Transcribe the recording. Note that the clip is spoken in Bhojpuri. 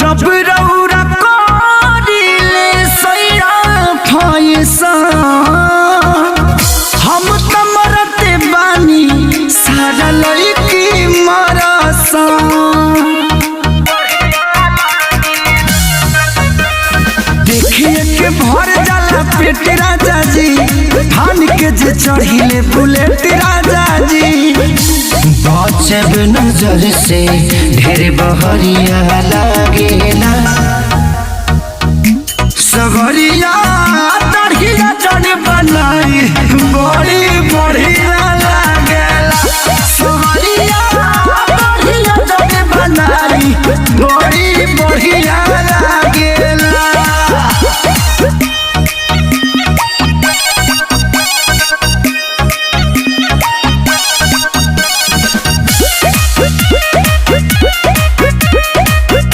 जब रौरा करिले सैरा फैसा हम त मरते बानी सारा लड़की मरसा। देखिए के भर जाला पेट राजा जी, थान के जे चढ़िले बुलेट राजा जी। बचब नजर से ढेर बहरिया लागेला, सगरिया तड़िया चढ़ बनाई बड़ी बढ़िया लागेला। सगरिया तड़िया चढ़ बनाई बड़ी बढ़िया